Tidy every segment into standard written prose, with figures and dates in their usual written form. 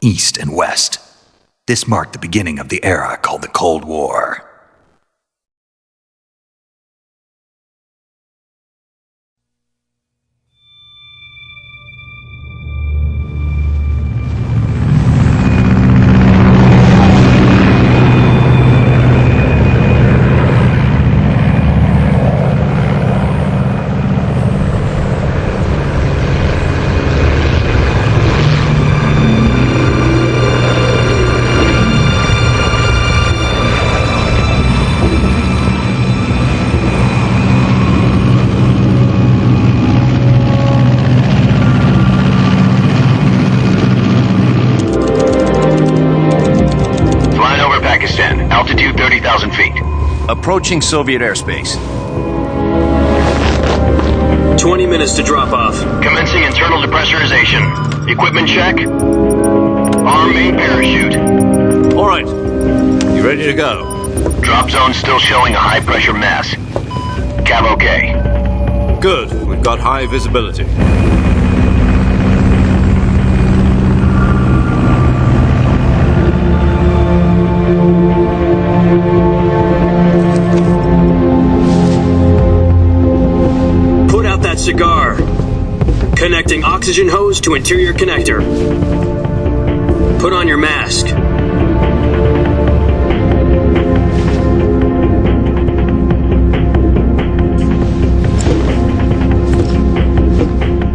east and west. This marked the beginning of the era called the Cold War. Altitude 30,000 feet. Approaching Soviet airspace. 20 minutes to drop off. Commencing internal depressurization. Equipment check. Arm main parachute. All right. You ready to go? Drop zone still showing a high pressure mass. Cav okay. Good. We've got high visibility. Cigar. Connecting oxygen hose to interior connector. Put on your mask.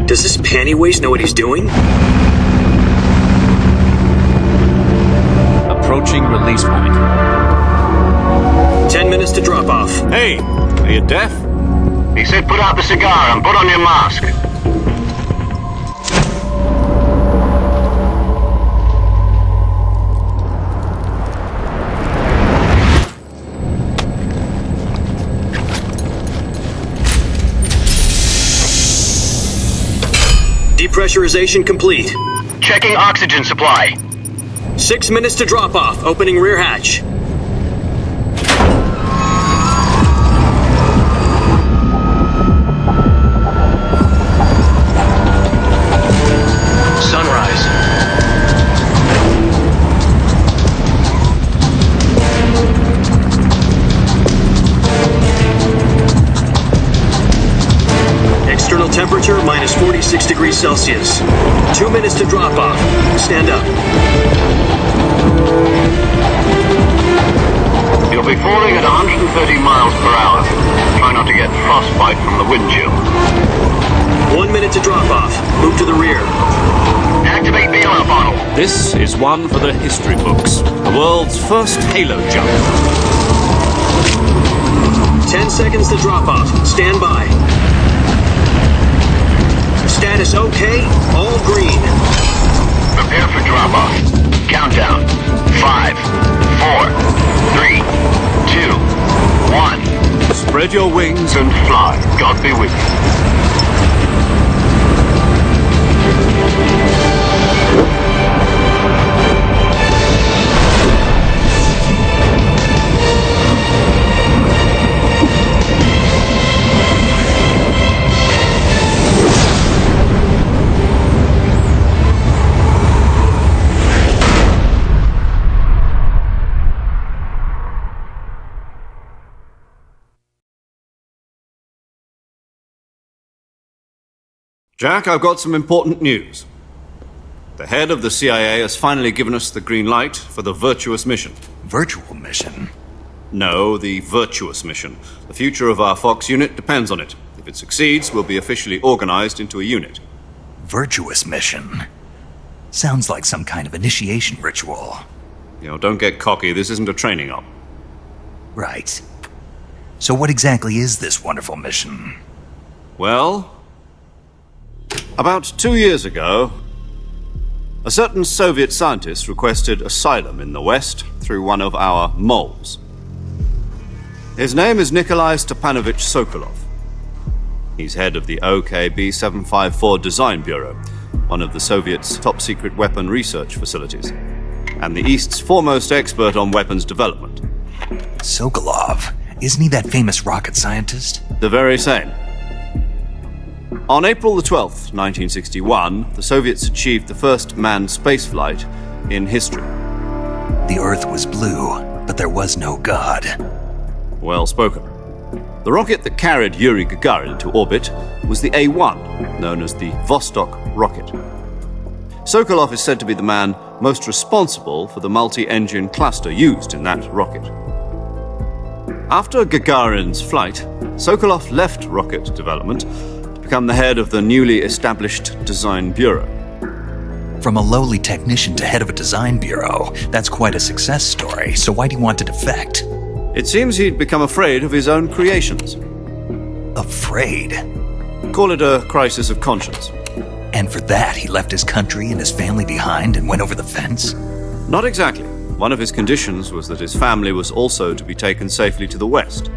Does this panty waste know what he's doing? Approaching release point. 10 minutes to drop off. Hey, are you deaf? He said put out the cigar and put on your mask. Depressurization complete. Checking oxygen supply. 6 minutes to drop off. Opening rear hatch. Temperature minus 46 degrees Celsius. 2 minutes to drop off. Stand up. You'll be falling at 130 miles per hour. Try not to get frostbite from the wind chill. 1 minute to drop off. Move to the rear. Activate bailout bottle. This is one for the history books. The world's first halo jump. 10 seconds to drop off. Stand by. Status okay, all green. Prepare for drop-off. Countdown. 5, 4, 3, 2, 1. Spread your wings and fly. God be with you. Jack, I've got some important news. The head of the CIA has finally given us the green light for the virtuous mission. Virtual mission? No, the virtuous mission. The future of our Fox unit depends on it. If it succeeds, we'll be officially organized into a unit. Virtuous mission? Sounds like some kind of initiation ritual. You know, don't get cocky. This isn't a training op. Right. So what exactly is this wonderful mission? Well, about 2 years ago, a certain Soviet scientist requested asylum in the West through one of our moles. His name is Nikolai Stepanovich Sokolov. He's head of the OKB 754 Design Bureau, one of the Soviets' top-secret weapon research facilities, and the East's foremost expert on weapons development. Sokolov? Isn't he that famous rocket scientist? The very same. On April the 12th, 1961, the Soviets achieved the first manned spaceflight in history. The Earth was blue, but there was no God. Well spoken. The rocket that carried Yuri Gagarin to orbit was the A-1, known as the Vostok rocket. Sokolov is said to be the man most responsible for the multi-engine cluster used in that rocket. After Gagarin's flight, Sokolov left rocket development to become the head of the newly established Design Bureau. From a lowly technician to head of a design bureau, that's quite a success story, so why do you want to defect? It seems he'd become afraid of his own creations. Afraid? Call it a crisis of conscience. And for that, he left his country and his family behind and went over the fence? Not exactly. One of his conditions was that his family was also to be taken safely to the west.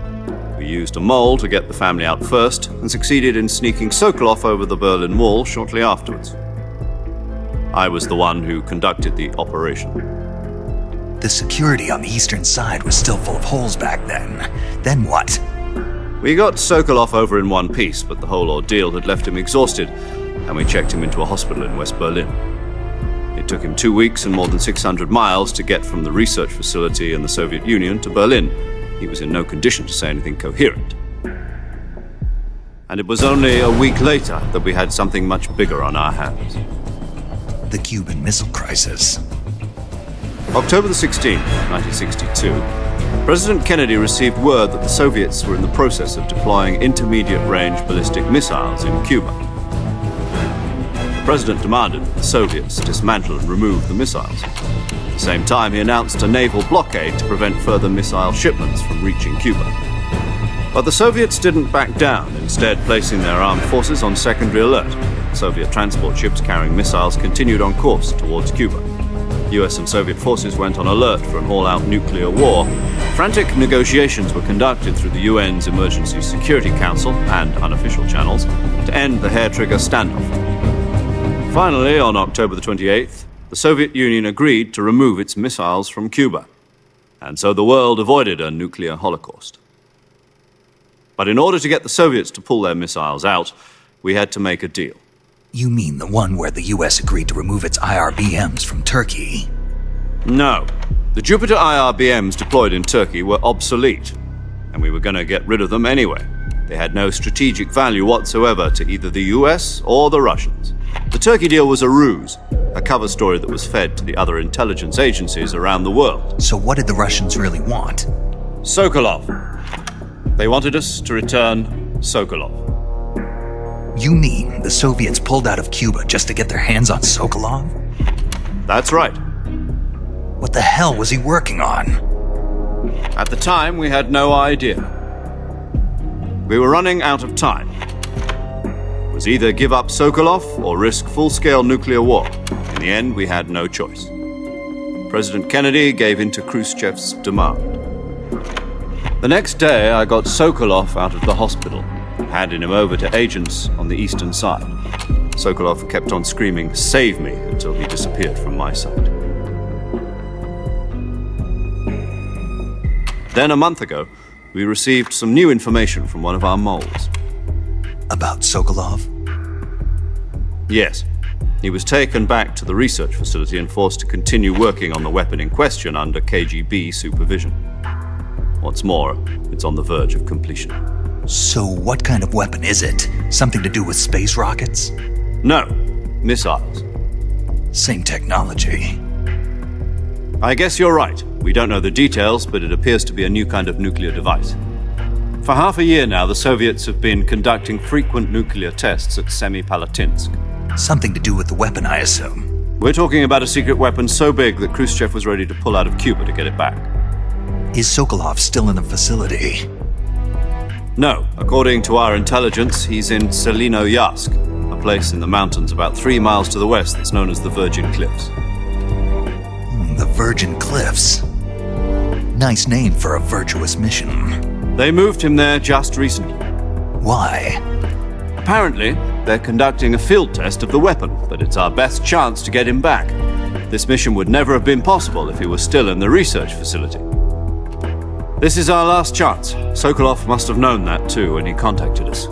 We used a mole to get the family out first and succeeded in sneaking Sokolov over the Berlin Wall shortly afterwards. I was the one who conducted the operation. The security on the eastern side was still full of holes back then. Then what? We got Sokolov over in one piece, but the whole ordeal had left him exhausted, and we checked him into a hospital in West Berlin. It took him 2 weeks and more than 600 miles to get from the research facility in the Soviet Union to Berlin. He was in no condition to say anything coherent. And it was only a week later that we had something much bigger on our hands. The Cuban Missile Crisis. October the 16th, 1962, President Kennedy received word that the Soviets were in the process of deploying intermediate-range ballistic missiles in Cuba. The President demanded that the Soviets dismantle and remove the missiles. At the same time, he announced a naval blockade to prevent further missile shipments from reaching Cuba. But the Soviets didn't back down, instead placing their armed forces on secondary alert. Soviet transport ships carrying missiles continued on course towards Cuba. US and Soviet forces went on alert for an all-out nuclear war. Frantic negotiations were conducted through the UN's Emergency Security Council and unofficial channels to end the hair-trigger standoff. Finally, on October the 28th, the Soviet Union agreed to remove its missiles from Cuba. And so the world avoided a nuclear holocaust. But in order to get the Soviets to pull their missiles out, we had to make a deal. You mean the one where the US agreed to remove its IRBMs from Turkey? No. The Jupiter IRBMs deployed in Turkey were obsolete, and we were going to get rid of them anyway. They had no strategic value whatsoever to either the US or the Russians. The Turkey deal was a ruse, a cover story that was fed to the other intelligence agencies around the world. So what did the Russians really want? Sokolov. They wanted us to return Sokolov. You mean the Soviets pulled out of Cuba just to get their hands on Sokolov? That's right. What the hell was he working on? At the time, we had no idea. We were running out of time. It was either give up Sokolov or risk full-scale nuclear war. In the end, we had no choice. President Kennedy gave in to Khrushchev's demand. The next day, I got Sokolov out of the hospital, handing him over to agents on the eastern side. Sokolov kept on screaming, "Save me," until he disappeared from my sight. Then a month ago, we received some new information from one of our moles. About Sokolov? Yes. He was taken back to the research facility and forced to continue working on the weapon in question under KGB supervision. What's more, it's on the verge of completion. So what kind of weapon is it? Something to do with space rockets? No, missiles. Same technology. I guess you're right. We don't know the details, but it appears to be a new kind of nuclear device. For half a year now, the Soviets have been conducting frequent nuclear tests at Semipalatinsk. Something to do with the weapon, I assume. We're talking about a secret weapon so big that Khrushchev was ready to pull out of Cuba to get it back. Is Sokolov still in the facility? No. According to our intelligence, he's in Selinoyarsk, a place in the mountains about 3 miles to the west that's known as the Virgin Cliffs. The Virgin Cliffs. Nice name for a virtuous mission. They moved him there just recently. Why? Apparently, they're conducting a field test of the weapon, but it's our best chance to get him back. This mission would never have been possible if he was still in the research facility. This is our last chance. Sokolov must have known that too when he contacted us.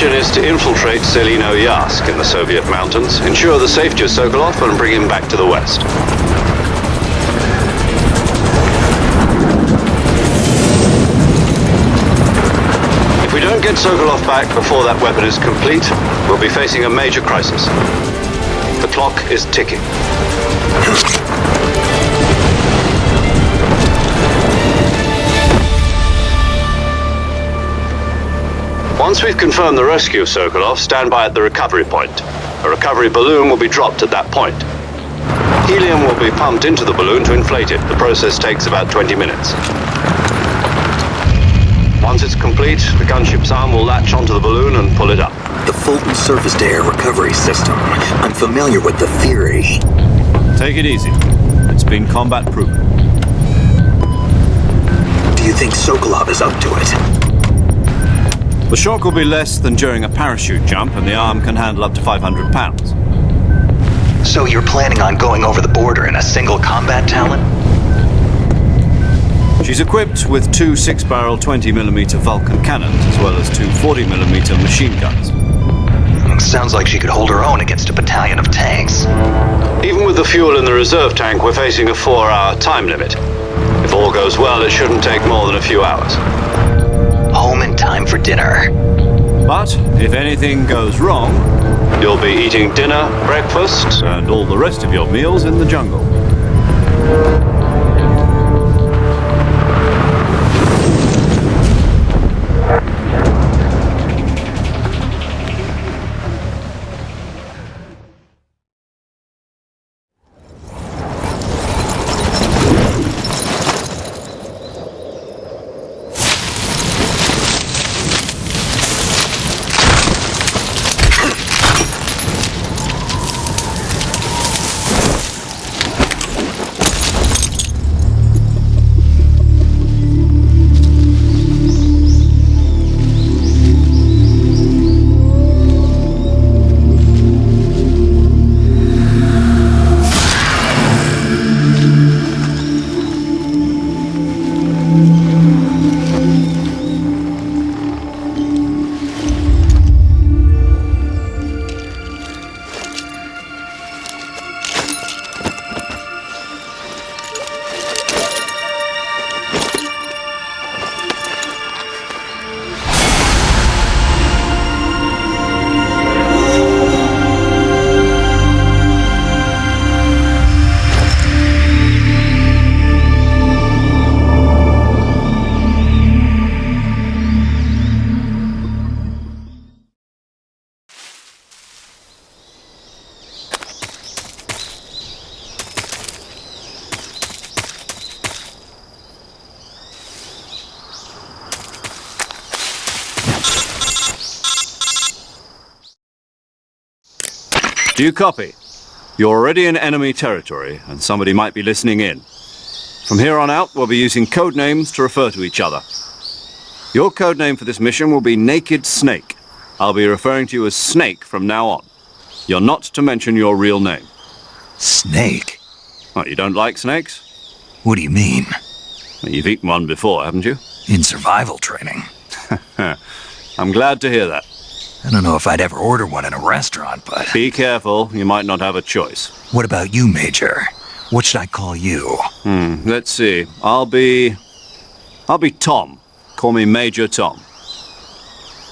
mission is to infiltrate Selino-Yask in the Soviet mountains, ensure the safety of Sokolov, and bring him back to the West. If we don't get Sokolov back before that weapon is complete, we'll be facing a major crisis. The clock is ticking. Once we've confirmed the rescue of Sokolov, stand by at the recovery point. A recovery balloon will be dropped at that point. Helium will be pumped into the balloon to inflate it. The process takes about 20 minutes. Once it's complete, the gunship's arm will latch onto the balloon and pull it up. The Fulton surface-to-air recovery system. I'm familiar with the theory. Take it easy. It's been combat-proven. Do you think Sokolov is up to it? The shock will be less than during a parachute jump, and the arm can handle up to 500 pounds. So you're planning on going over the border in a single combat Talon? She's equipped with two 6-barrel 20mm Vulcan cannons, as well as two 40mm machine guns. Sounds like she could hold her own against a battalion of tanks. Even with the fuel in the reserve tank, we're facing a 4-hour time limit. If all goes well, it shouldn't take more than a few hours. Home in time for dinner. But if anything goes wrong, you'll be eating dinner, breakfast, and all the rest of your meals in the jungle. Do you copy? You're already in enemy territory, and somebody might be listening in. From here on out, we'll be using code names to refer to each other. Your code name for this mission will be Naked Snake. I'll be referring to you as Snake from now on. You're not to mention your real name. Snake? What, you don't like snakes? What do you mean? Well, you've eaten one before, haven't you? In survival training. I'm glad to hear that. I don't know if I'd ever order one in a restaurant, but... Be careful, you might not have a choice. What about you, Major? What should I call you? Let's see. I'll be Tom. Call me Major Tom.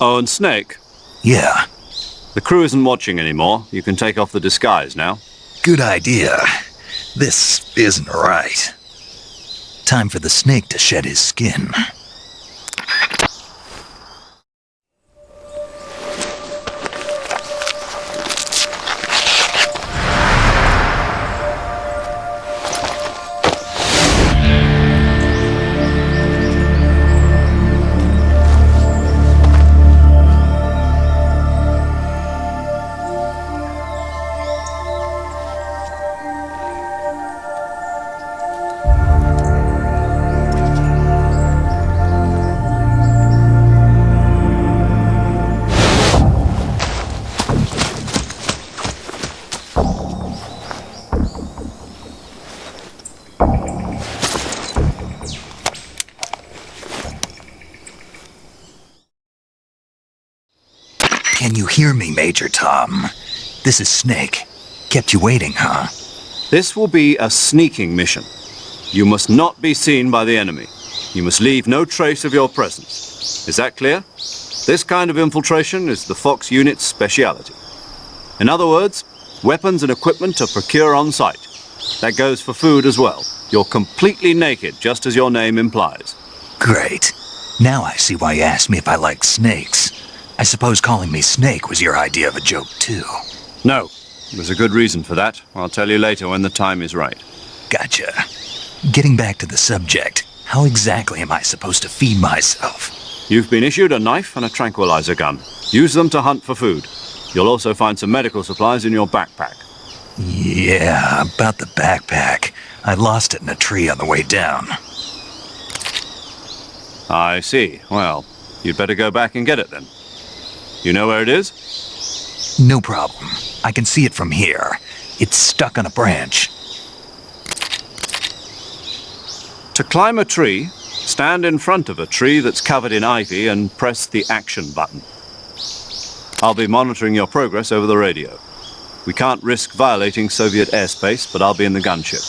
Oh, and Snake? Yeah. The crew isn't watching anymore. You can take off the disguise now. Good idea. This isn't right. Time for the snake to shed his skin. Can you hear me, Major Tom? This is Snake. Kept you waiting, huh? This will be a sneaking mission. You must not be seen by the enemy. You must leave no trace of your presence. Is that clear? This kind of infiltration is the Fox unit's speciality. In other words, weapons and equipment are procured on site. That goes for food as well. You're completely naked, just as your name implies. Great. Now I see why you asked me if I liked snakes. I suppose calling me Snake was your idea of a joke, too. No, there's a good reason for that. I'll tell you later when the time is right. Gotcha. Getting back to the subject, how exactly am I supposed to feed myself? You've been issued a knife and a tranquilizer gun. Use them to hunt for food. You'll also find some medical supplies in your backpack. Yeah, about the backpack. I lost it in a tree on the way down. I see. Well, you'd better go back and get it then. You know where it is? No problem. I can see it from here. It's stuck on a branch. To climb a tree, stand in front of a tree that's covered in ivy and press the action button. I'll be monitoring your progress over the radio. We can't risk violating Soviet airspace, but I'll be in the gunship.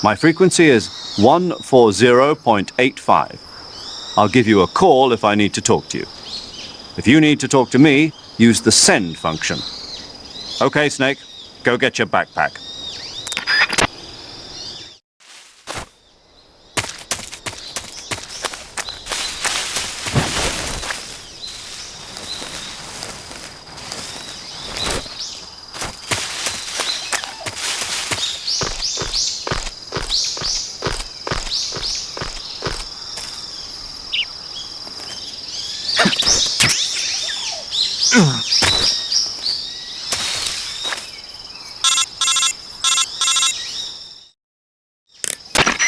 My frequency is 140.85. I'll give you a call if I need to talk to you. If you need to talk to me, use the send function. Okay, Snake, go get your backpack.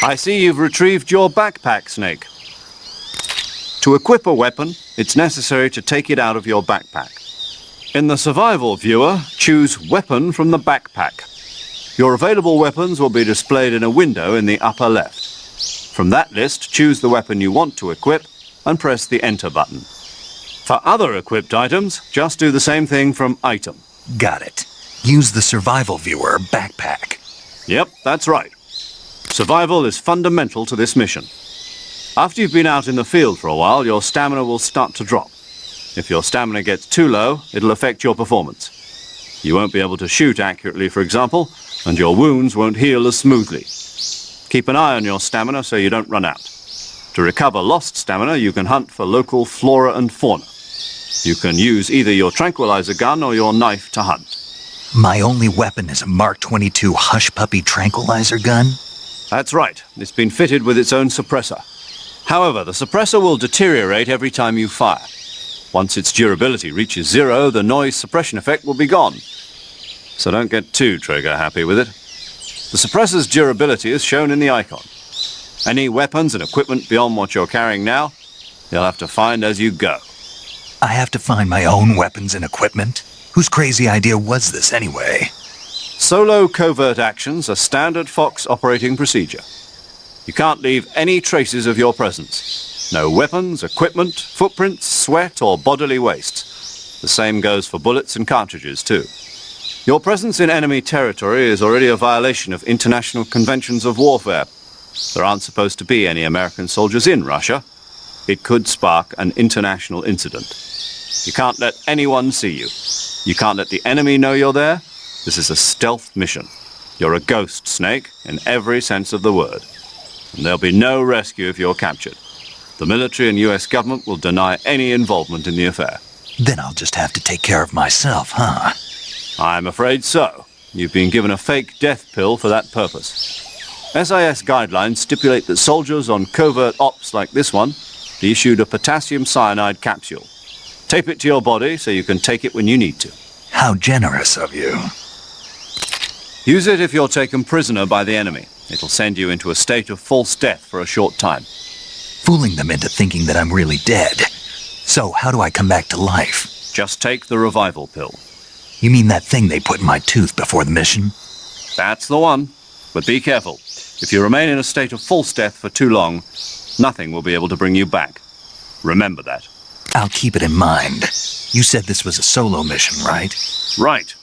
I see you've retrieved your backpack, Snake. To equip a weapon, it's necessary to take it out of your backpack. In the survival viewer, choose Weapon from the backpack. Your available weapons will be displayed in a window in the upper left. From that list, choose the weapon you want to equip and press the Enter button. For other equipped items, just do the same thing from Item. Got it. Use the survival viewer backpack. Yep, that's right. Survival is fundamental to this mission. After you've been out in the field for a while, your stamina will start to drop. If your stamina gets too low, it'll affect your performance. You won't be able to shoot accurately, for example, and your wounds won't heal as smoothly. Keep an eye on your stamina so you don't run out. To recover lost stamina, you can hunt for local flora and fauna. You can use either your tranquilizer gun or your knife to hunt. My only weapon is a Mark 22 Hush Puppy tranquilizer gun? That's right. It's been fitted with its own suppressor. However, the suppressor will deteriorate every time you fire. Once its durability reaches 0, the noise suppression effect will be gone. So don't get too trigger happy with it. The suppressor's durability is shown in the icon. Any weapons and equipment beyond what you're carrying now, you'll have to find as you go. I have to find my own weapons and equipment? Whose crazy idea was this anyway? Solo covert actions are standard Fox operating procedure. You can't leave any traces of your presence. No weapons, equipment, footprints, sweat, or bodily waste. The same goes for bullets and cartridges, too. Your presence in enemy territory is already a violation of international conventions of warfare. There aren't supposed to be any American soldiers in Russia. It could spark an international incident. You can't let anyone see you. You can't let the enemy know you're there. This is a stealth mission. You're a ghost, Snake, in every sense of the word. And there'll be no rescue if you're captured. The military and US government will deny any involvement in the affair. Then I'll just have to take care of myself, huh? I'm afraid so. You've been given a fake death pill for that purpose. SIS guidelines stipulate that soldiers on covert ops like this one be issued a potassium cyanide capsule. Tape it to your body so you can take it when you need to. How generous of you. Use it if you're taken prisoner by the enemy. It'll send you into a state of false death for a short time. Fooling them into thinking that I'm really dead. So how do I come back to life? Just take the revival pill. You mean that thing they put in my tooth before the mission? That's the one. But be careful. If you remain in a state of false death for too long, nothing will be able to bring you back. Remember that. I'll keep it in mind. You said this was a solo mission, right? Right.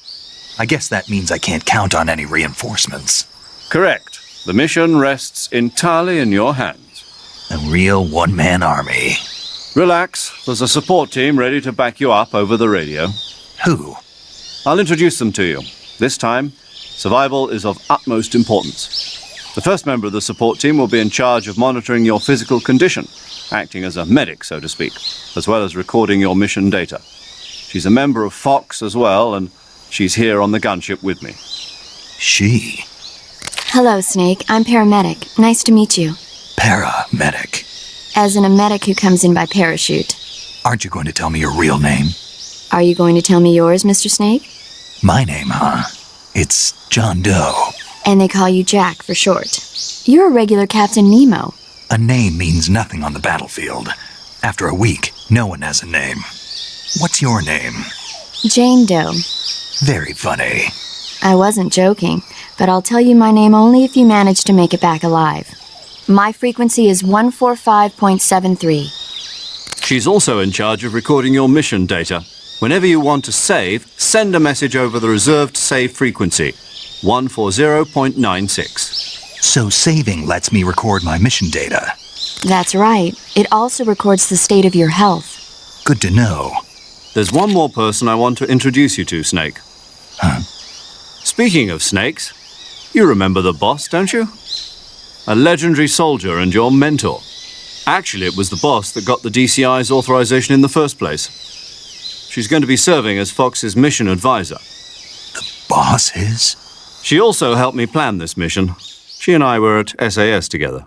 I guess that means I can't count on any reinforcements. Correct. The mission rests entirely in your hands. A real one-man army. Relax. There's a support team ready to back you up over the radio. Who? I'll introduce them to you. This time, survival is of utmost importance. The first member of the support team will be in charge of monitoring your physical condition, acting as a medic, so to speak, as well as recording your mission data. She's a member of Fox as well, and she's here on the gunship with me. She. Hello, Snake. I'm paramedic. Nice to meet you. Paramedic. As in a medic who comes in by parachute. Aren't you going to tell me your real name? Are you going to tell me yours, Mr. Snake? My name, huh? It's John Doe. And they call you Jack for short. You're a regular Captain Nemo. A name means nothing on the battlefield. After a week, no one has a name. What's your name? Jane Doe. Very funny. I wasn't joking, but I'll tell you my name only if you manage to make it back alive. My frequency is 145.73. She's also in charge of recording your mission data. Whenever you want to save, send a message over the reserved save frequency, 140.96. So saving lets me record my mission data. That's right. It also records the state of your health. Good to know. There's one more person I want to introduce you to, Snake. Huh? Speaking of snakes, you remember the boss, don't you? A legendary soldier and your mentor. Actually, it was the boss that got the DCI's authorization in the first place. She's going to be serving as Fox's mission advisor. The boss is? She also helped me plan this mission. She and I were at SAS together.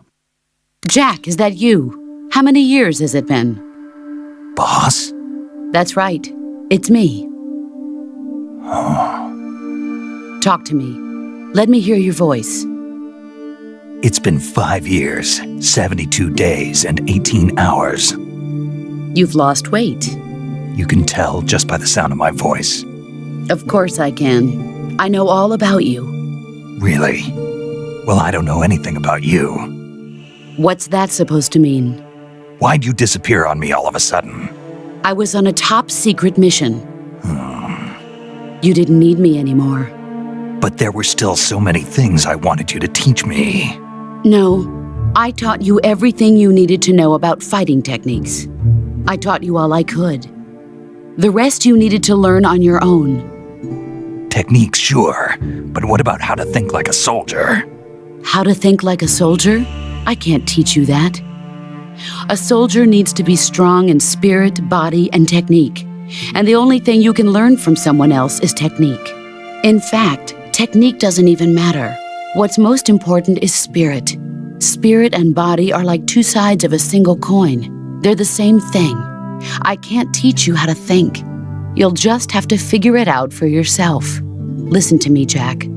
Jack, is that you? How many years has it been? Boss? That's right. It's me. Talk to me. Let me hear your voice. It's been 5 years, 72 days, and 18 hours. You've lost weight. You can tell just by the sound of my voice. Of course I can. I know all about you. Really? Well, I don't know anything about you. What's that supposed to mean? Why'd you disappear on me all of a sudden? I was on a top secret mission. You didn't need me anymore. But there were still so many things I wanted you to teach me. No, I taught you everything you needed to know about fighting techniques. I taught you all I could. The rest you needed to learn on your own. Techniques, sure. But what about how to think like a soldier? How to think like a soldier? I can't teach you that. A soldier needs to be strong in spirit, body, and technique. And the only thing you can learn from someone else is technique. In fact, technique doesn't even matter. What's most important is spirit. Spirit and body are like two sides of a single coin. They're the same thing. I can't teach you how to think. You'll just have to figure it out for yourself. Listen to me, Jack.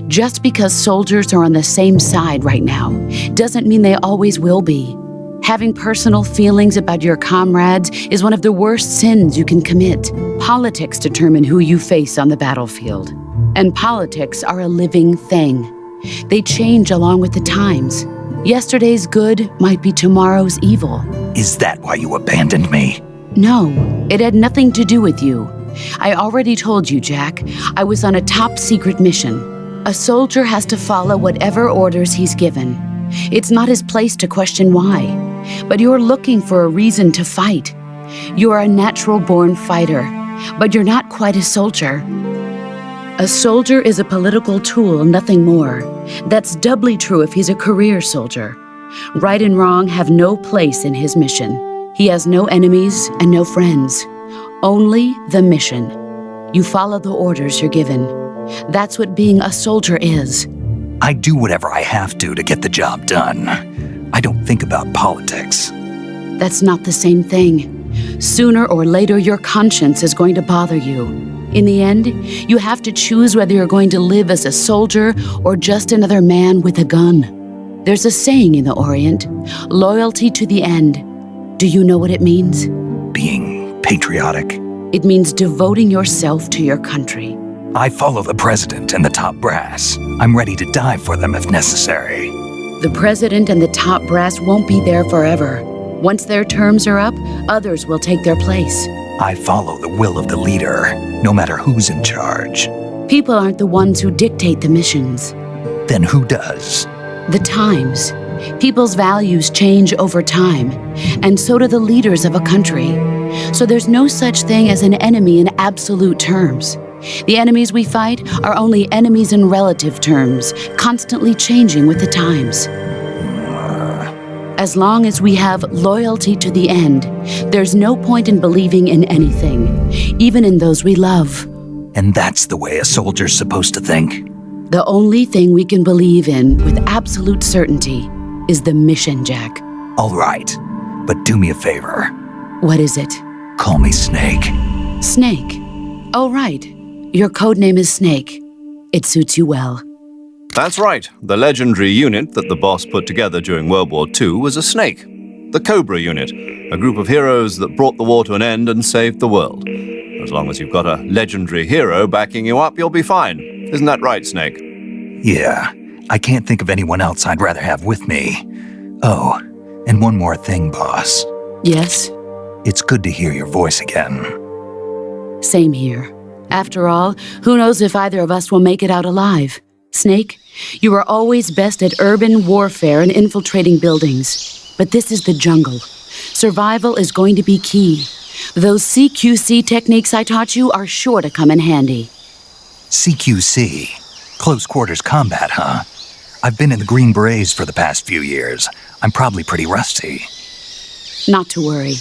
Just because soldiers are on the same side right now doesn't mean they always will be. Having personal feelings about your comrades is one of the worst sins you can commit. Politics determine who you face on the battlefield. And politics are a living thing. They change along with the times. Yesterday's good might be tomorrow's evil. Is that why you abandoned me? No, it had nothing to do with you. I already told you, Jack. I was on a top secret mission. A soldier has to follow whatever orders he's given. It's not his place to question why. But you're looking for a reason to fight. You're a natural-born fighter, but you're not quite a soldier. A soldier is a political tool, nothing more. That's doubly true if he's a career soldier. Right and wrong have no place in his mission. He has no enemies and no friends. Only the mission. You follow the orders you're given. That's what being a soldier is. I do whatever I have to get the job done. I don't think about politics. That's not the same thing. Sooner or later, your conscience is going to bother you. In the end, you have to choose whether you're going to live as a soldier or just another man with a gun. There's a saying in the Orient, loyalty to the end. Do you know what it means? Being patriotic. It means devoting yourself to your country. I follow the president and the top brass. I'm ready to die for them if necessary. The president and the top brass won't be there forever. Once their terms are up, others will take their place. I follow the will of the leader, no matter who's in charge. People aren't the ones who dictate the missions. Then who does? The times. People's values change over time, and so do the leaders of a country. So there's no such thing as an enemy in absolute terms. The enemies we fight are only enemies in relative terms, constantly changing with the times. As long as we have loyalty to the end, there's no point in believing in anything, even in those we love. And that's the way a soldier's supposed to think? The only thing we can believe in with absolute certainty is the mission, Jack. All right, but do me a favor. What is it? Call me Snake. Snake. Oh, right. Your code name is Snake. It suits you well. That's right. The legendary unit that the boss put together during World War II was a snake. The Cobra unit, a group of heroes that brought the war to an end and saved the world. As long as you've got a legendary hero backing you up, you'll be fine. Isn't that right, Snake? Yeah, I can't think of anyone else I'd rather have with me. Oh, and one more thing, boss. Yes? It's good to hear your voice again. Same here. After all, who knows if either of us will make it out alive? Snake, you are always best at urban warfare and infiltrating buildings. But this is the jungle. Survival is going to be key. Those CQC techniques I taught you are sure to come in handy. CQC? Close quarters combat, huh? I've been in the Green Berets for the past few years. I'm probably pretty rusty. Not to worry.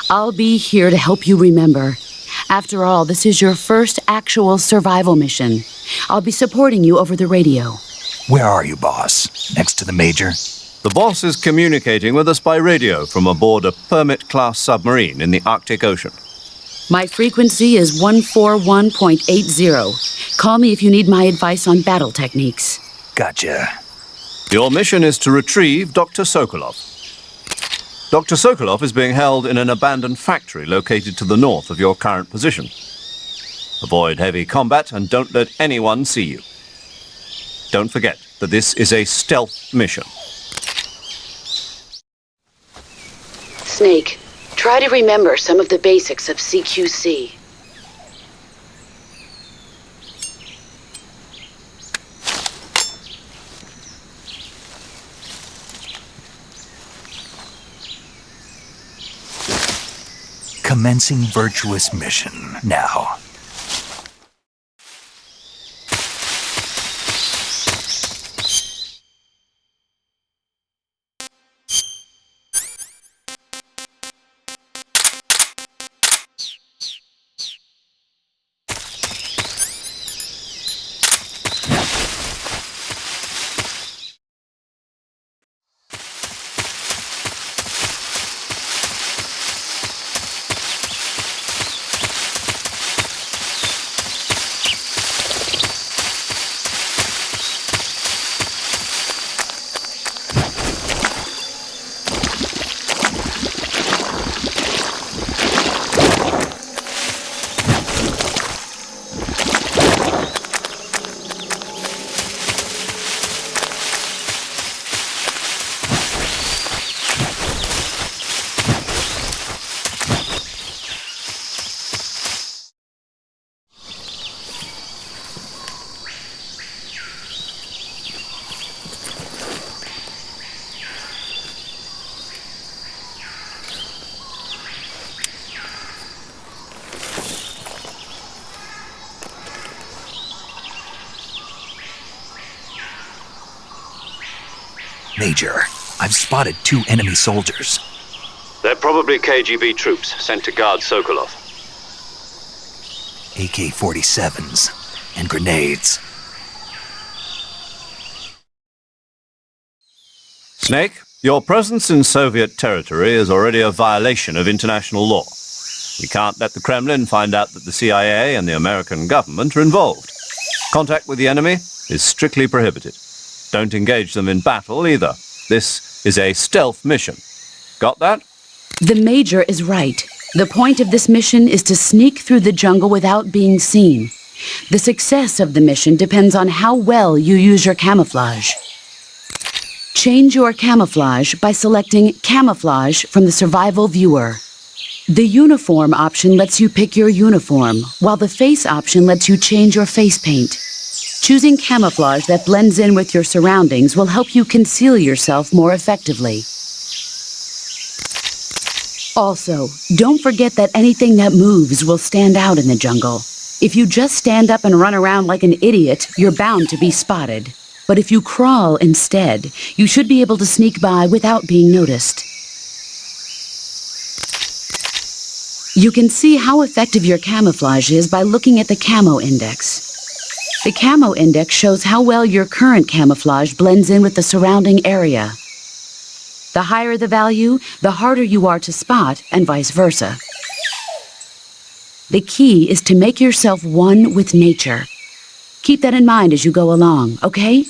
I'll be here to help you remember. After all, this is your first actual survival mission. I'll be supporting you over the radio. Where are you, boss? Next to the Major? The boss is communicating with us by radio from aboard a Permit-class submarine in the Arctic Ocean. My frequency is 141.80. Call me if you need my advice on battle techniques. Gotcha. Your mission is to retrieve Dr. Sokolov. Dr. Sokolov is being held in an abandoned factory located to the north of your current position. Avoid heavy combat and don't let anyone see you. Don't forget that this is a stealth mission. Snake, try to remember some of the basics of CQC. Commencing virtuous mission now. Major, I've spotted 2 enemy soldiers. They're probably KGB troops sent to guard Sokolov. AK-47s and grenades. Snake, your presence in Soviet territory is already a violation of international law. We can't let the Kremlin find out that the CIA and the American government are involved. Contact with the enemy is strictly prohibited. Don't engage them in battle either. This is a stealth mission. Got that? The Major is right. The point of this mission is to sneak through the jungle without being seen. The success of the mission depends on how well you use your camouflage. Change your camouflage by selecting Camouflage from the Survival Viewer. The Uniform option lets you pick your uniform, while the Face option lets you change your face paint. Choosing camouflage that blends in with your surroundings will help you conceal yourself more effectively. Also, don't forget that anything that moves will stand out in the jungle. If you just stand up and run around like an idiot, you're bound to be spotted. But if you crawl instead, you should be able to sneak by without being noticed. You can see how effective your camouflage is by looking at the Camo Index. The Camo Index shows how well your current camouflage blends in with the surrounding area. The higher the value, the harder you are to spot, and vice versa. The key is to make yourself one with nature. Keep that in mind as you go along, okay?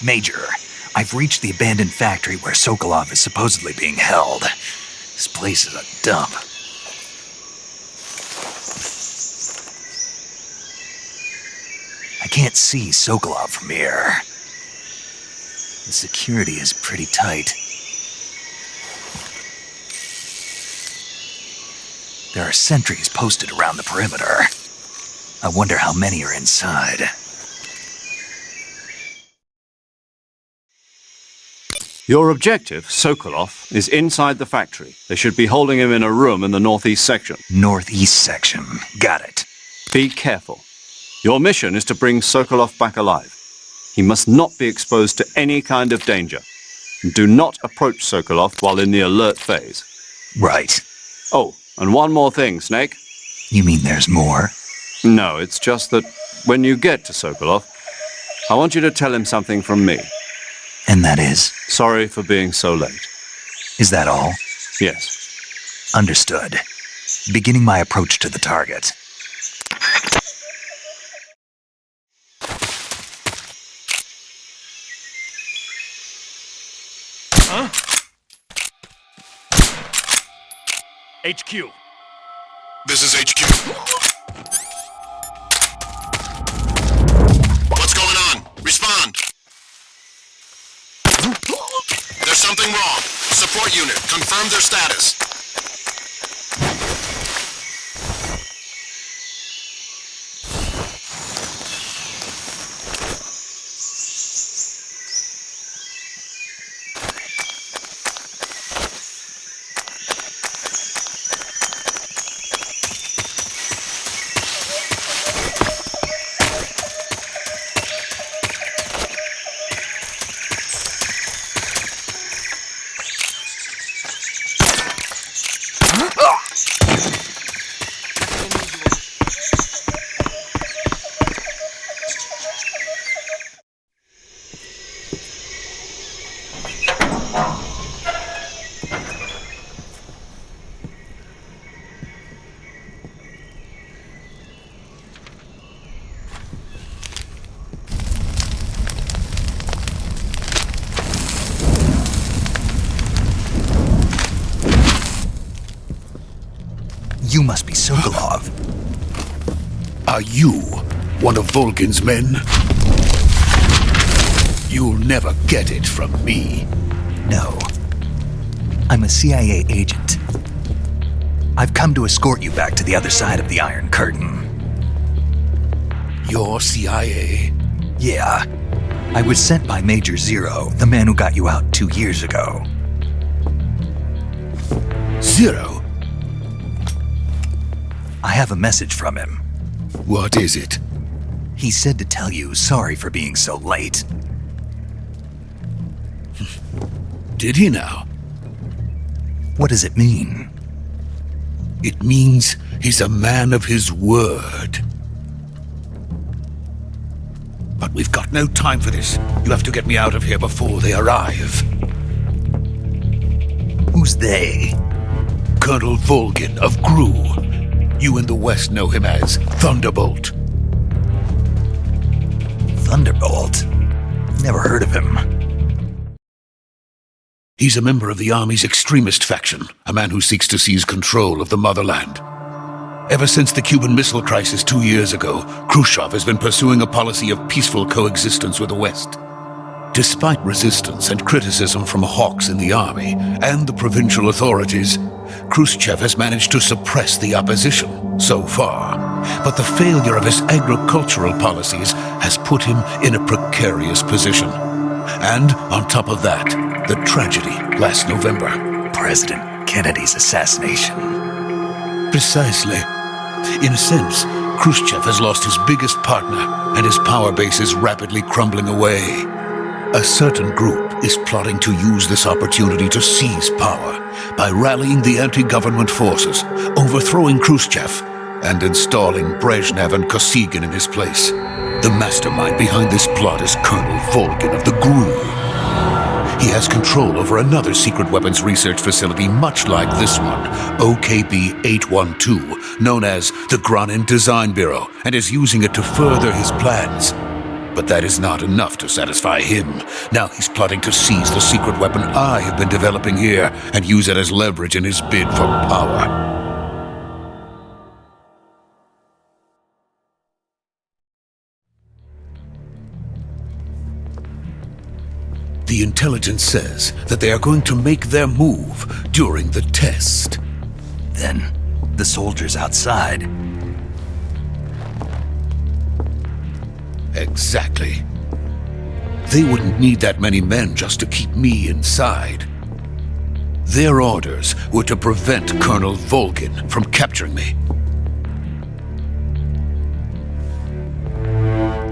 Major, I've reached the abandoned factory where Sokolov is supposedly being held. This place is a dump. I can't see Sokolov from here. The security is pretty tight. There are sentries posted around the perimeter. I wonder how many are inside. Your objective, Sokolov, is inside the factory. They should be holding him in a room in the northeast section. Northeast section. Got it. Be careful. Your mission is to bring Sokolov back alive. He must not be exposed to any kind of danger. Do not approach Sokolov while in the alert phase. Right. Oh, and one more thing, Snake. You mean there's more? No, it's just that when you get to Sokolov, I want you to tell him something from me. And that is? Sorry for being so late. Is that all? Yes. Understood. Beginning my approach to the target. Huh? HQ. This is HQ. What's going on? Respond. There's something wrong. Support unit, confirm their status. You must be Sokolov. Are you one of Volgin's men? You'll never get it from me. No. I'm a CIA agent. I've come to escort you back to the other side of the Iron Curtain. You're CIA? Yeah. I was sent by Major Zero, the man who got you out 2 years ago. Zero? I have a message from him. What is it? He said to tell you sorry for being so late. Did he now? What does it mean? It means he's a man of his word. But we've got no time for this. You have to get me out of here before they arrive. Who's they? Colonel Volgin of GRU. You in the West know him as Thunderbolt. Thunderbolt? Never heard of him. He's a member of the Army's extremist faction, a man who seeks to seize control of the motherland. Ever since the Cuban Missile Crisis 2 years ago, Khrushchev has been pursuing a policy of peaceful coexistence with the West. Despite resistance and criticism from hawks in the army and the provincial authorities, Khrushchev has managed to suppress the opposition so far. But the failure of his agricultural policies has put him in a precarious position. And on top of that, the tragedy last November. President Kennedy's assassination. Precisely. In a sense, Khrushchev has lost his biggest partner, and his power base is rapidly crumbling away. A certain group is plotting to use this opportunity to seize power by rallying the anti-government forces, overthrowing Khrushchev, and installing Brezhnev and Kosygin in his place. The mastermind behind this plot is Colonel Volgin of the GRU. He has control over another secret weapons research facility much like this one, OKB-812, known as the Granin Design Bureau, and is using it to further his plans. But that is not enough to satisfy him. Now he's plotting to seize the secret weapon I have been developing here and use it as leverage in his bid for power. The intelligence says that they are going to make their move during the test. Then, the soldiers outside. Exactly. They wouldn't need that many men just to keep me inside. Their orders were to prevent Colonel Volgin from capturing me.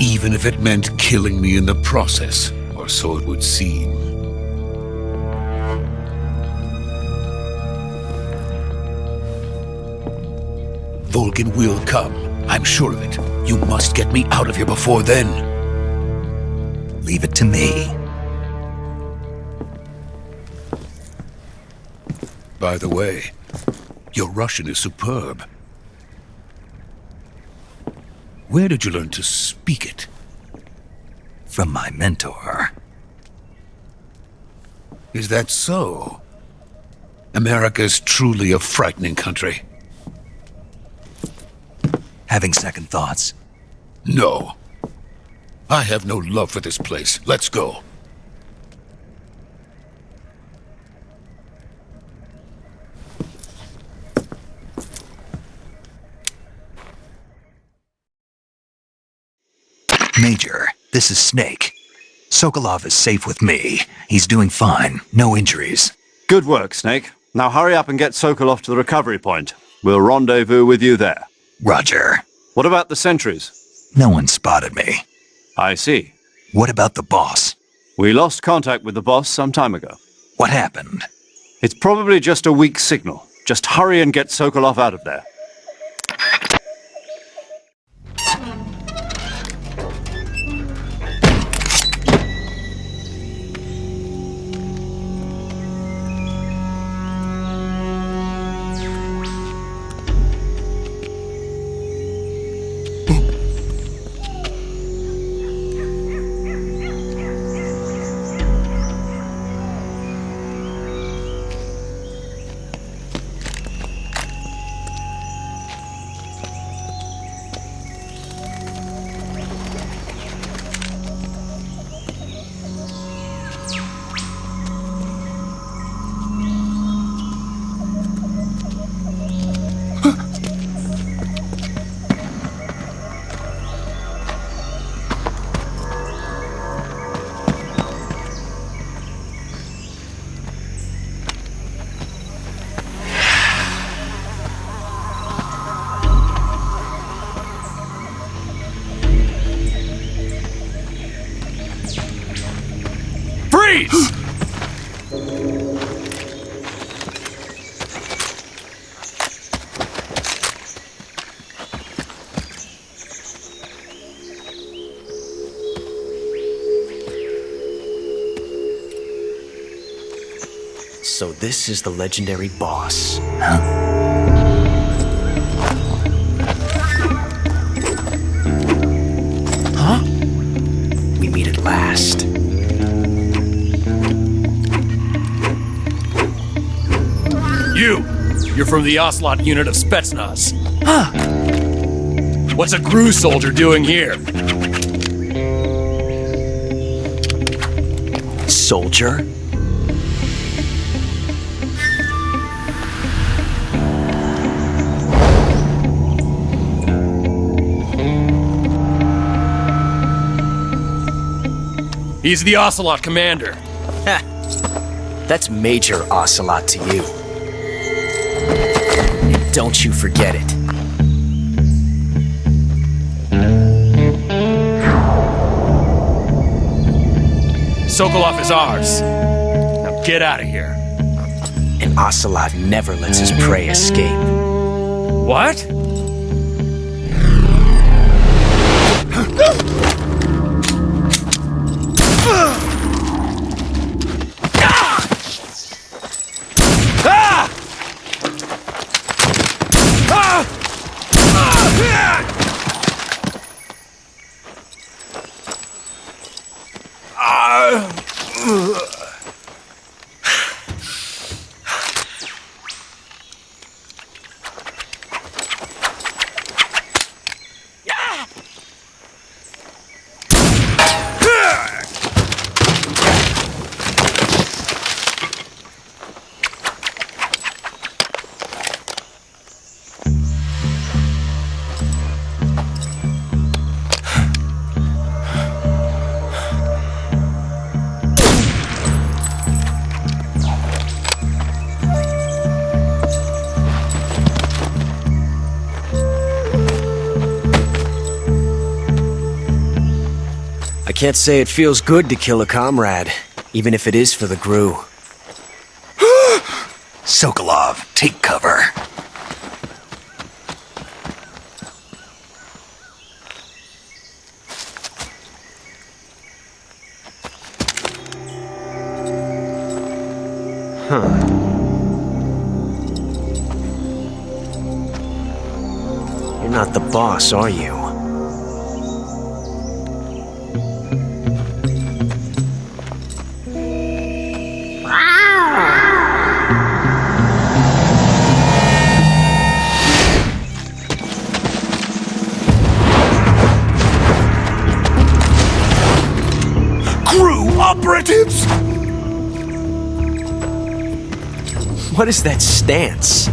Even if it meant killing me in the process, or so it would seem. Volgin will come. I'm sure of it. You must get me out of here before then. Leave it to me. By the way, your Russian is superb. Where did you learn to speak it? From my mentor. Is that so? America's truly a frightening country. Having second thoughts? No. I have no love for this place. Let's go. Major, this is Snake. Sokolov is safe with me. He's doing fine. No injuries. Good work, Snake. Now hurry up and get Sokolov to the recovery point. We'll rendezvous with you there. Roger. What about the sentries? No one spotted me. I see. What about the boss? We lost contact with the boss some time ago. What happened? It's probably just a weak signal. Just hurry and get Sokolov out of there. Freeze! So this is the legendary boss. Huh? We meet at last. You're from the Ocelot unit of Spetsnaz. Huh. What's a GRU soldier doing here? Soldier? He's the Ocelot commander. Ha! That's Major Ocelot to you. And don't you forget it. Sokolov is ours. Now get out of here. And Ocelot never lets his prey escape. What? can't say it feels good to kill a comrade, even if it is for the GRU. Sokolov, take cover. You're not the boss, are you? GRU operatives! What is that stance?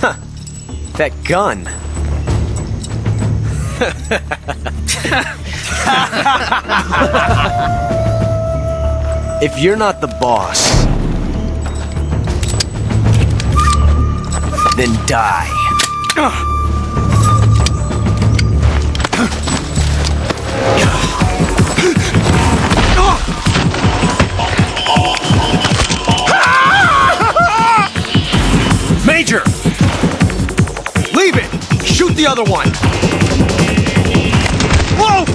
Huh. That gun. If you're not the boss, then die. Major! Leave it! Shoot the other one! Whoa!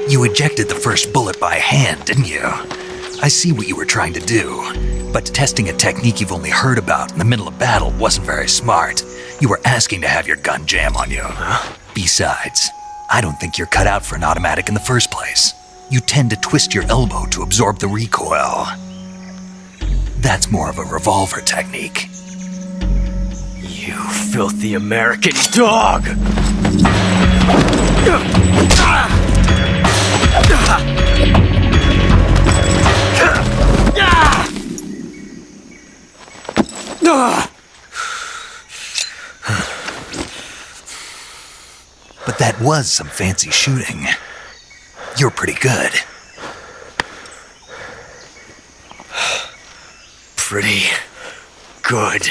You ejected the first bullet by hand, didn't you? I see what you were trying to do, but testing a technique you've only heard about in the middle of battle wasn't very smart. You were asking to have your gun jam on you. Besides, I don't think you're cut out for an automatic in the first place. You tend to twist your elbow to absorb the recoil. That's more of a revolver technique. You filthy American dog! But that was some fancy shooting. You're pretty good. Pretty good.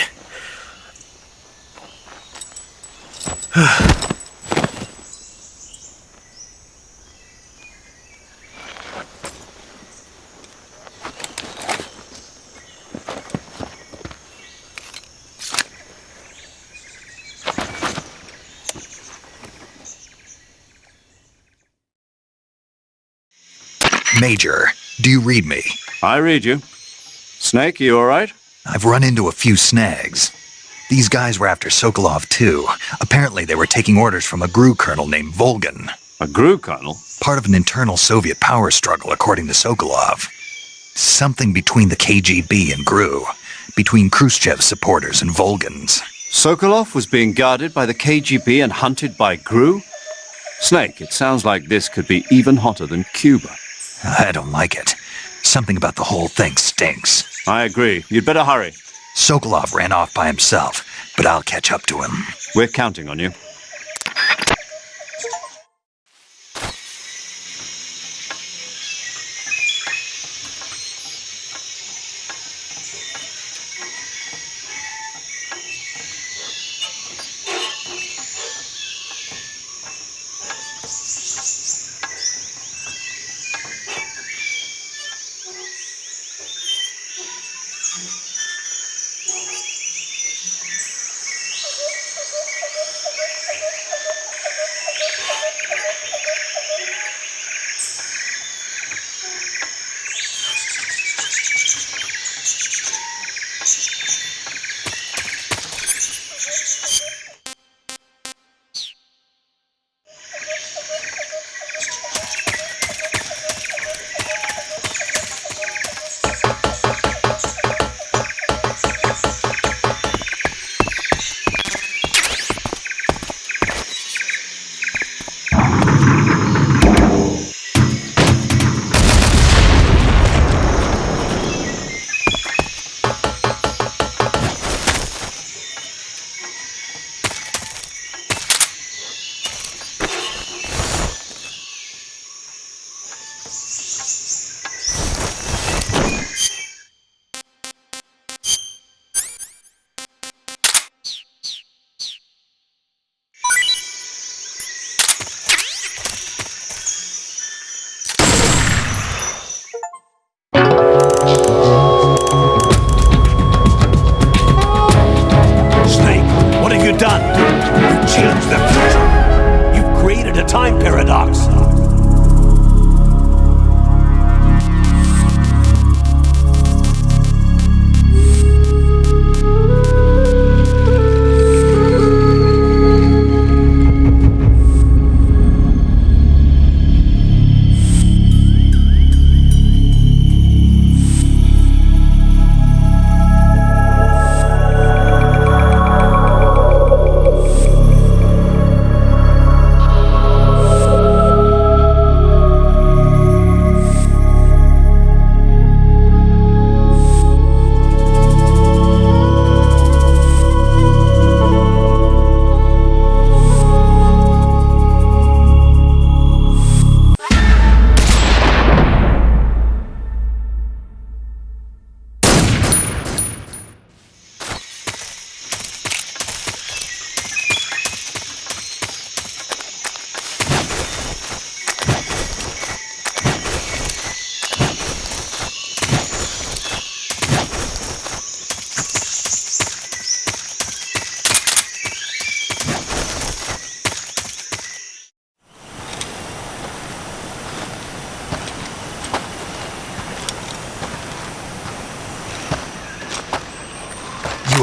Major, do you read me? I read you. Snake, you all right? I've run into a few snags. These guys were after Sokolov too. Apparently they were taking orders from a GRU colonel named Volgan. A GRU colonel? Part of an internal Soviet power struggle, according to Sokolov. Something between the KGB and GRU. Between Khrushchev's supporters and Volgan's. Sokolov was being guarded by the KGB and hunted by GRU? Snake, it sounds like this could be even hotter than Cuba. I don't like it. Something about the whole thing stinks. I agree. You'd better hurry. Sokolov ran off by himself, but I'll catch up to him. We're counting on you.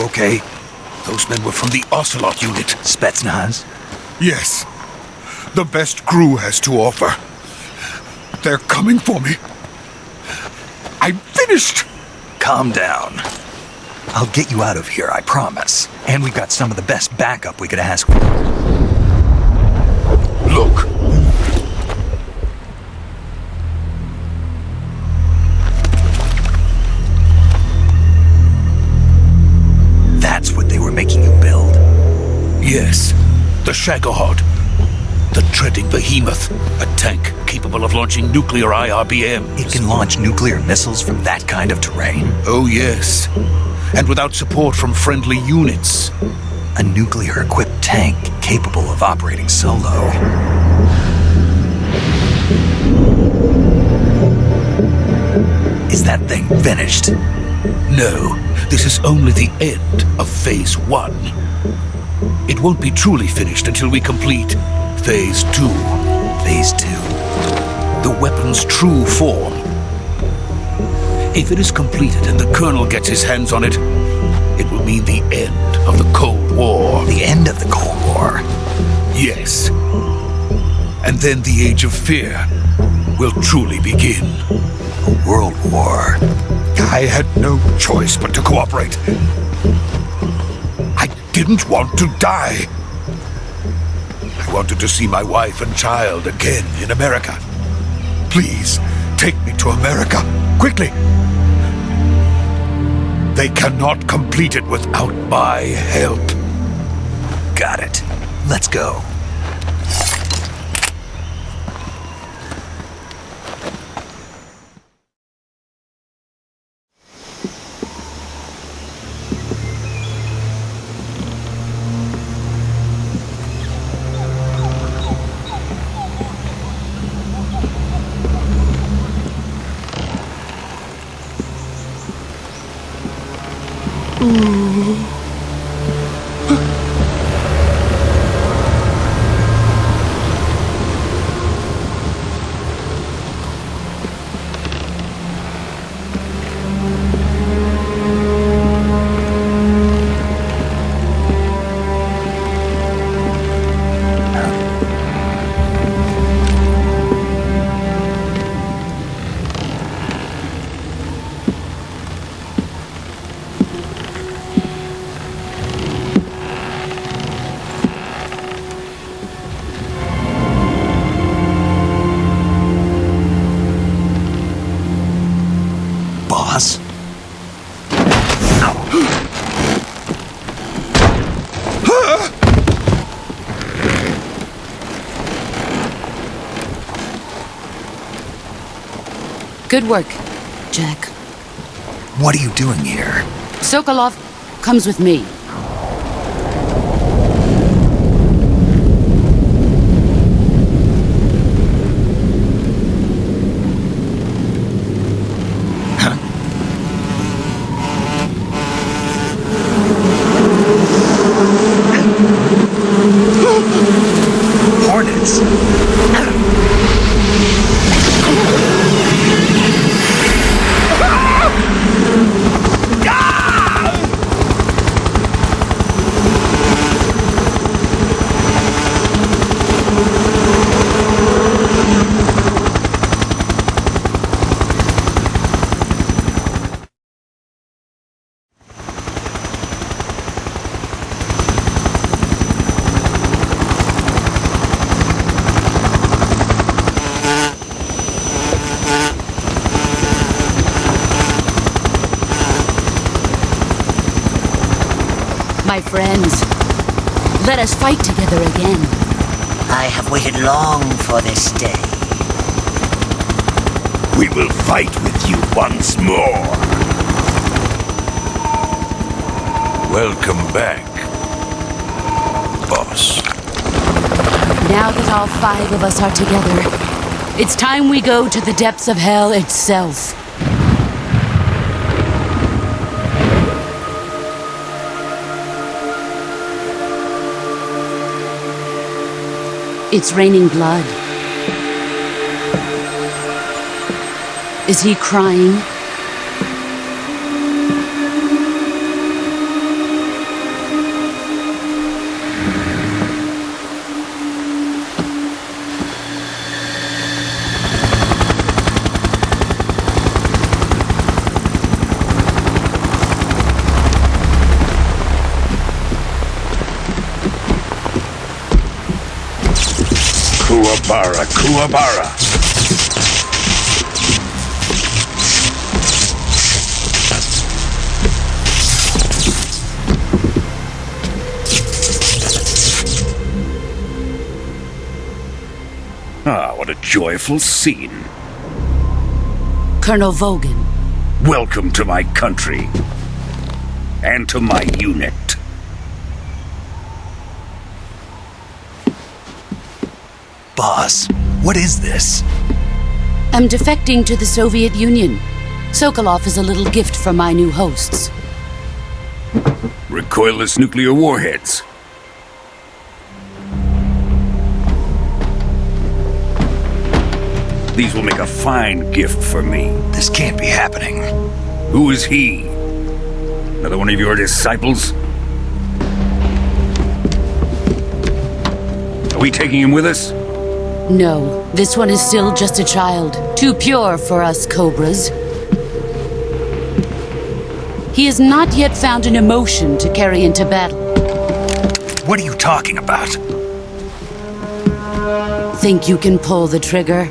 You okay? Those men were from the Ocelot unit. Spetsnaz? Yes. The best crew has to offer. They're coming for me. I'm finished! Calm down. I'll get you out of here, I promise. And we've got some of the best backup we could ask for. Look. That's what they were making you build? Yes. The Shagohod. The treading behemoth. A tank capable of launching nuclear IRBMs. It can launch nuclear missiles from that kind of terrain? Oh, yes. And without support from friendly units. A nuclear-equipped tank capable of operating solo. Is that thing finished? No, this is only the end of Phase 1. It won't be truly finished until we complete Phase 2. Phase 2? The weapon's true form. If it is completed and the Colonel gets his hands on it, it will mean the end of the Cold War. The end of the Cold War? Yes. And then the Age of Fear will truly begin. A world war? I had no choice but to cooperate. I didn't want to die. I wanted to see my wife and child again in America. Please, take me to America, quickly. They cannot complete it without my help. Got it. Let's go. Boss? Good work, Jack. What are you doing here? Sokolov comes with me. Hornets? My friends, let us fight together again. I have waited long for this day. We will fight with you once more. Welcome back, boss. Now that all 5 of us are together, it's time we go to the depths of hell itself. It's raining blood. Is he crying? Kuwabara, Kuwabara. Ah, what a joyful scene. Colonel Vogan. Welcome to my country. And to my unit. Boss, what is this? I'm defecting to the Soviet Union. Sokolov is a little gift from my new hosts. Recoilless nuclear warheads. These will make a fine gift for me. This can't be happening. Who is he? Another one of your disciples? Are we taking him with us? No, this one is still just a child. Too pure for us Cobras. He has not yet found an emotion to carry into battle. What are you talking about? Think you can pull the trigger?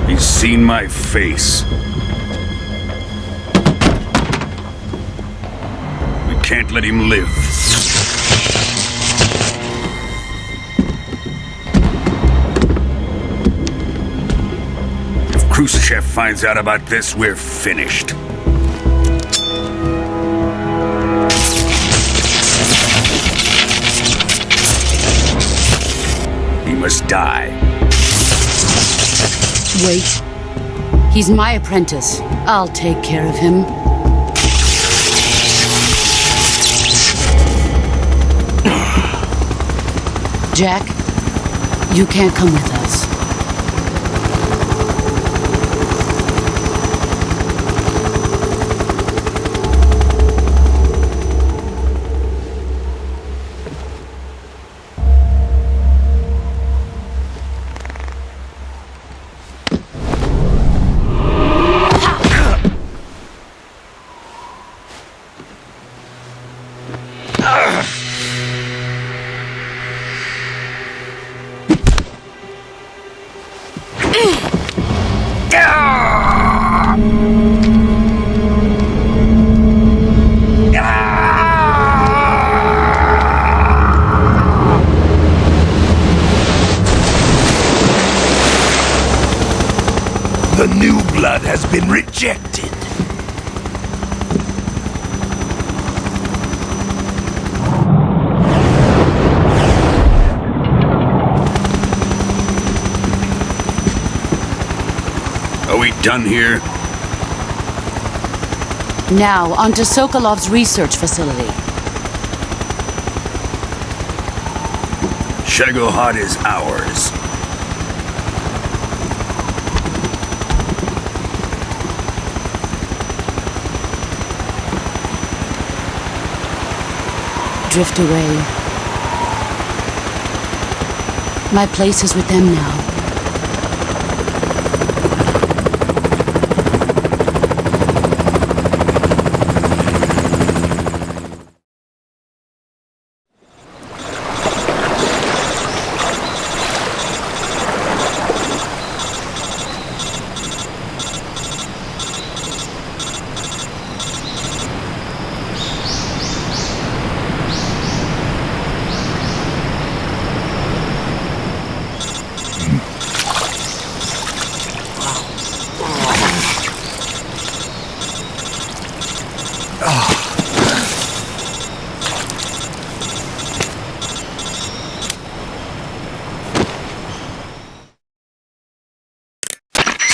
He's seen my face. We can't let him live. If Khrushchev finds out about this, we're finished. He must die. Wait. He's my apprentice. I'll take care of him. Jack, you can't come with us. The new blood has been rejected. Are we done here? Now, onto Sokolov's research facility. Shagohod is ours. Drift away. My place is with them now.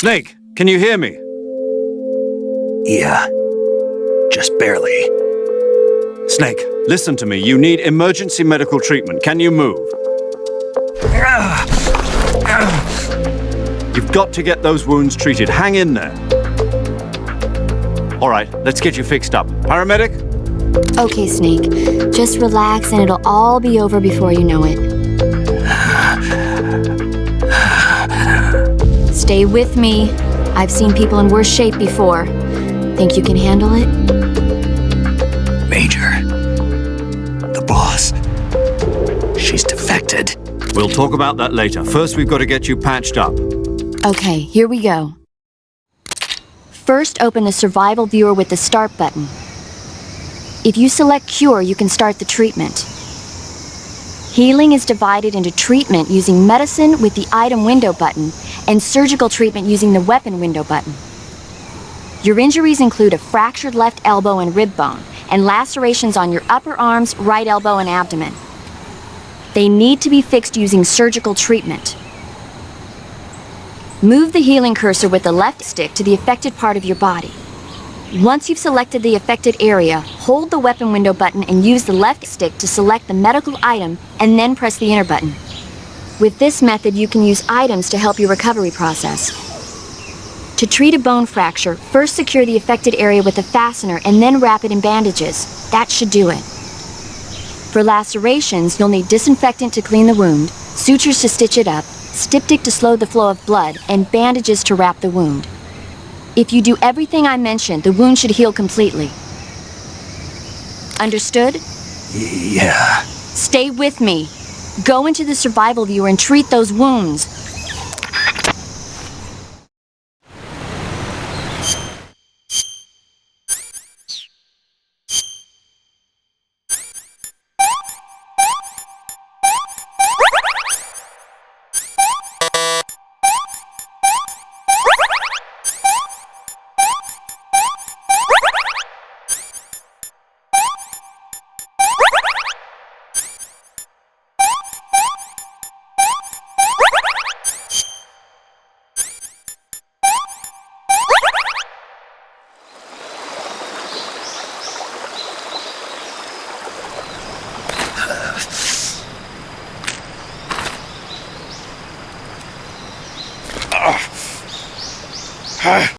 Snake, can you hear me? Yeah. Just barely. Snake, listen to me. You need emergency medical treatment. Can you move? You've got to get those wounds treated. Hang in there. All right, let's get you fixed up. Paramedic? Okay, Snake. Just relax and it'll all be over before you know it. Stay with me. I've seen people in worse shape before. Think you can handle it? Major. The boss. She's defected. We'll talk about that later. First, we've got to get you patched up. Okay, here we go. First, open the survival viewer with the start button. If you select cure, you can start the treatment. Healing is divided into treatment using medicine with the item window button and surgical treatment using the weapon window button. Your injuries include a fractured left elbow and rib bone and lacerations on your upper arms, right elbow, and abdomen. They need to be fixed using surgical treatment. Move the healing cursor with the left stick to the affected part of your body. Once you've selected the affected area, hold the weapon window button and use the left stick to select the medical item and then press the enter button. With this method, you can use items to help your recovery process. To treat a bone fracture, first secure the affected area with a fastener and then wrap it in bandages. That should do it. For lacerations, you'll need disinfectant to clean the wound, sutures to stitch it up, styptic to slow the flow of blood, and bandages to wrap the wound. If you do everything I mentioned, the wound should heal completely. Understood? Yeah. Stay with me. Go into the survival viewer and treat those wounds.